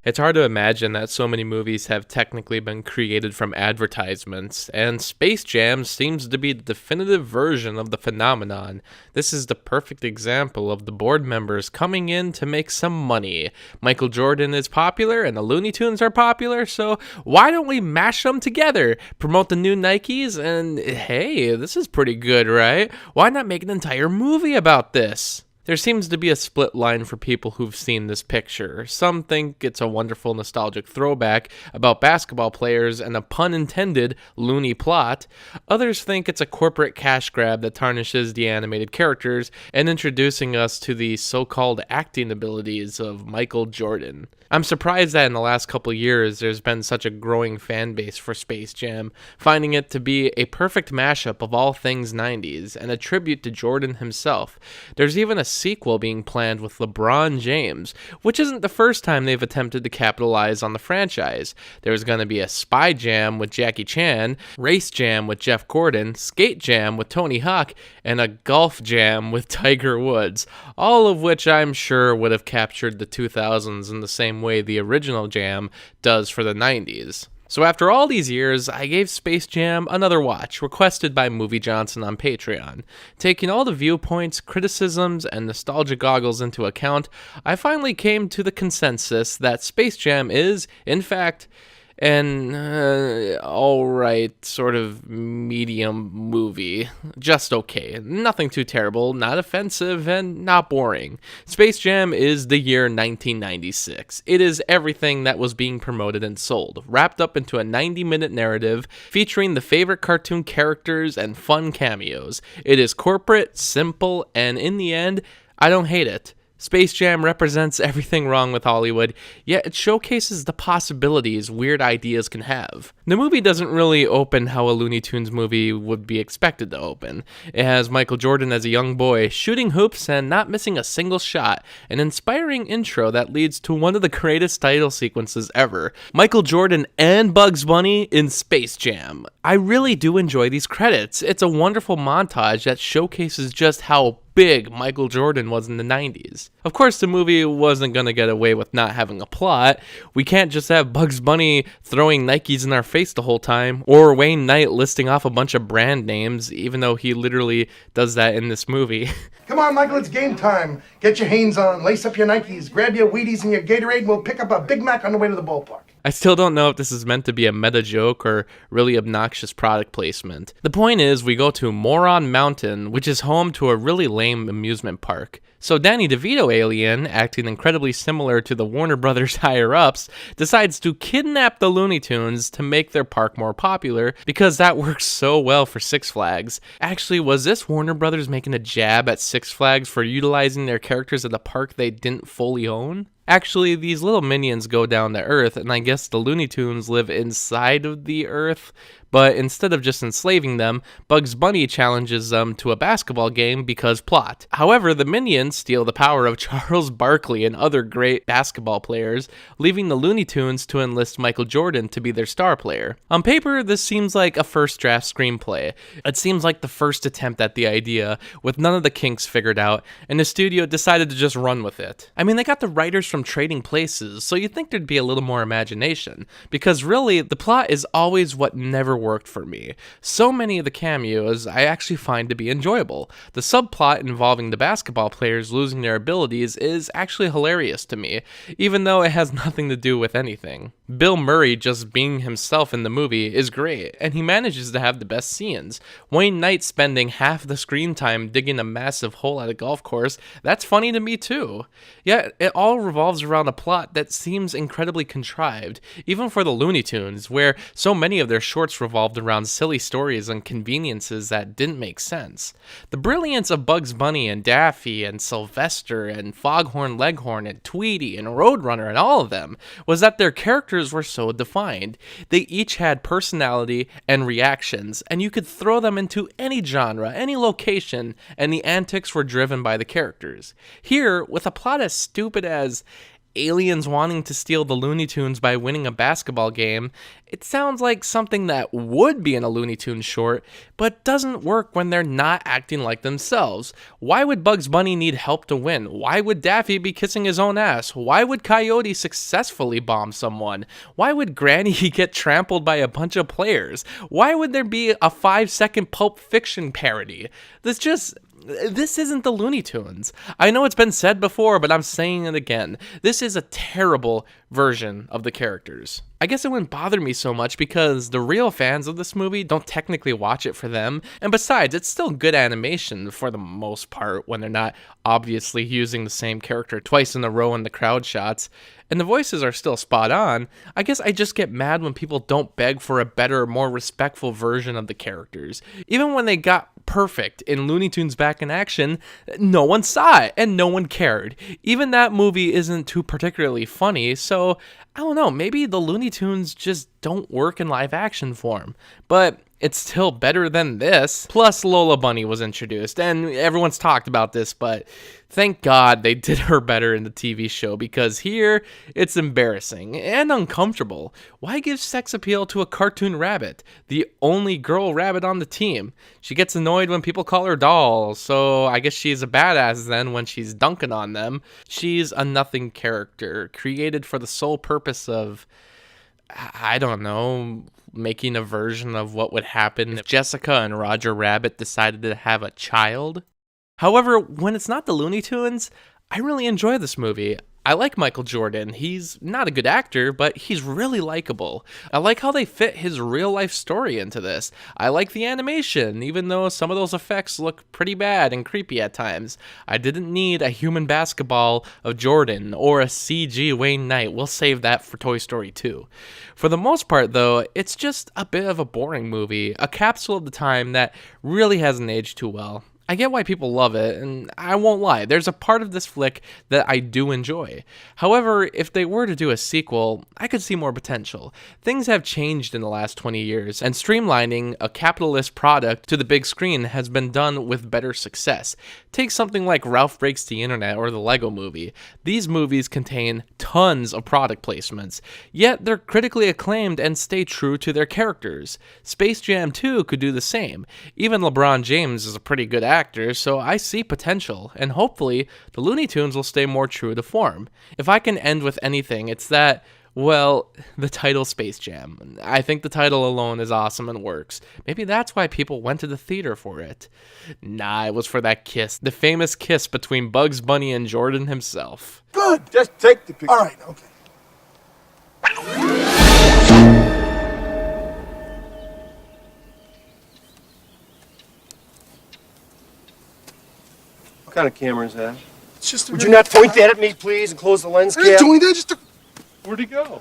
It's hard to imagine that so many movies have technically been created from advertisements, and Space Jam seems to be the definitive version of the phenomenon. This is the perfect example of the board members coming in to make some money. Michael Jordan is popular and the Looney Tunes are popular, so why don't we mash them together? Promote the new Nikes, and hey, this is pretty good, right? Why not make an entire movie about this? There seems to be a split line for people who've seen this picture. Some think it's a wonderful nostalgic throwback about basketball players and a pun intended loony plot. Others think it's a corporate cash grab that tarnishes the animated characters and introducing us to the so-called acting abilities of Michael Jordan. I'm surprised that in the last couple years there's been such a growing fan base for Space Jam, finding it to be a perfect mashup of all things 90s and a tribute to Jordan himself. There's even a sequel being planned with LeBron James, which isn't the first time they've attempted to capitalize on the franchise. There's going to be a Spy Jam with Jackie Chan, Race Jam with Jeff Gordon, Skate Jam with Tony Hawk, and a Golf Jam with Tiger Woods, all of which I'm sure would have captured the 2000s in the same way the original Jam does for the 90s. So after all these years, I gave Space Jam another watch, requested by Movie Johnson on Patreon. Taking all the viewpoints, criticisms, and nostalgia goggles into account, I finally came to the consensus that Space Jam is, in fact, an alright sort of medium movie. Just okay. Nothing too terrible, not offensive, and not boring. Space Jam is the year 1996. It is everything that was being promoted and sold, wrapped up into a 90-minute narrative featuring the favorite cartoon characters and fun cameos. It is corporate, simple, and in the end, I don't hate it. Space Jam represents everything wrong with Hollywood, yet it showcases the possibilities weird ideas can have. The movie doesn't really open how a Looney Tunes movie would be expected to open. It has Michael Jordan as a young boy, shooting hoops and not missing a single shot, an inspiring intro that leads to one of the greatest title sequences ever, Michael Jordan and Bugs Bunny in Space Jam. I really do enjoy these credits. It's a wonderful montage that showcases just how big Michael Jordan was in the 90s. Of course, the movie wasn't going to get away with not having a plot. We can't just have Bugs Bunny throwing Nikes in our face the whole time, or Wayne Knight listing off a bunch of brand names, even though he literally does that in this movie. Come on, Michael, it's game time. Get your Hanes on, lace up your Nikes, grab your Wheaties and your Gatorade, and we'll pick up a Big Mac on the way to the ballpark. I still don't know if this is meant to be a meta joke or really obnoxious product placement. The point is, we go to Moron Mountain, which is home to a really lame amusement park. So Danny DeVito alien, acting incredibly similar to the Warner Brothers higher-ups, decides to kidnap the Looney Tunes to make their park more popular because that works so well for Six Flags. Actually, was this Warner Brothers making a jab at Six Flags for utilizing their characters at a park they didn't fully own? Actually, these little minions go down to Earth, and I guess the Looney Tunes live inside of the Earth, but instead of just enslaving them, Bugs Bunny challenges them to a basketball game because plot. However, the minions steal the power of Charles Barkley and other great basketball players, leaving the Looney Tunes to enlist Michael Jordan to be their star player. On paper, this seems like a first draft screenplay. It seems like the first attempt at the idea, with none of the kinks figured out, and the studio decided to just run with it. I mean, they got the writers from Trading Places, so you'd think there'd be a little more imagination, because really, the plot is always what never worked for me. So many of the cameos I actually find to be enjoyable. The subplot involving the basketball players losing their abilities is actually hilarious to me, even though it has nothing to do with anything. Bill Murray just being himself in the movie is great, and he manages to have the best scenes. Wayne Knight spending half the screen time digging a massive hole at a golf course, that's funny to me too. Yet, it all revolves around a plot that seems incredibly contrived, even for the Looney Tunes, where so many of their shorts revolved around silly stories and conveniences that didn't make sense. The brilliance of Bugs Bunny and Daffy and Sylvester and Foghorn Leghorn and Tweety and Roadrunner and all of them was that their characters were so defined. They each had personality and reactions, and you could throw them into any genre, any location, and the antics were driven by the characters. Here, with a plot as stupid as aliens wanting to steal the Looney Tunes by winning a basketball game, it sounds like something that would be in a Looney Tunes short, but doesn't work when they're not acting like themselves. Why would Bugs Bunny need help to win? Why would Daffy be kissing his own ass? Why would Coyote successfully bomb someone? Why would Granny get trampled by a bunch of players? Why would there be a 5-second Pulp Fiction parody? This isn't the Looney Tunes. I know it's been said before, but I'm saying it again. This is a terrible version of the characters. I guess it wouldn't bother me so much because the real fans of this movie don't technically watch it for them. And besides, it's still good animation for the most part when they're not obviously using the same character twice in a row in the crowd shots. And the voices are still spot on. I guess I just get mad when people don't beg for a better, more respectful version of the characters. Even when they got perfect in Looney Tunes Back in Action, no one saw it and no one cared. Even that movie isn't too particularly funny, so I don't know, maybe the Looney Tunes just don't work in live action form. But it's still better than this. Plus, Lola Bunny was introduced, and everyone's talked about this, but thank God they did her better in the TV show, because here, it's embarrassing and uncomfortable. Why give sex appeal to a cartoon rabbit, the only girl rabbit on the team? She gets annoyed when people call her doll, so I guess she's a badass then when she's dunking on them. She's a nothing character, created for the sole purpose of, I don't know, making a version of what would happen if Jessica and Roger Rabbit decided to have a child. However, when it's not the Looney Tunes, I really enjoy this movie. I like Michael Jordan. He's not a good actor, but he's really likable. I like how they fit his real-life story into this. I like the animation, even though some of those effects look pretty bad and creepy at times. I didn't need a human basketball of Jordan or a CG Wayne Knight. We'll save that for Toy Story 2. For the most part, though, it's just a bit of a boring movie, a capsule of the time that really hasn't aged too well. I get why people love it, and I won't lie, there's a part of this flick that I do enjoy. However, if they were to do a sequel, I could see more potential. Things have changed in the last 20 years, and streamlining a capitalist product to the big screen has been done with better success. Take something like Ralph Breaks the Internet or the Lego Movie. These movies contain tons of product placements, yet they're critically acclaimed and stay true to their characters. Space Jam 2 could do the same. Even LeBron James is a pretty good actor, so I see potential, and hopefully the Looney Tunes will stay more true to form. If I can end with anything, it's that, well, the title Space Jam. I think the title alone is awesome and works. Maybe that's why people went to the theater for it. Nah, it was for that kiss. The famous kiss between Bugs Bunny and Jordan himself. Good. Just take the picture. All right, okay. What kind of camera is that? It's just a Would you not point that at me, please, and close the lens I ain't cap? doing that, just a... Where'd he go?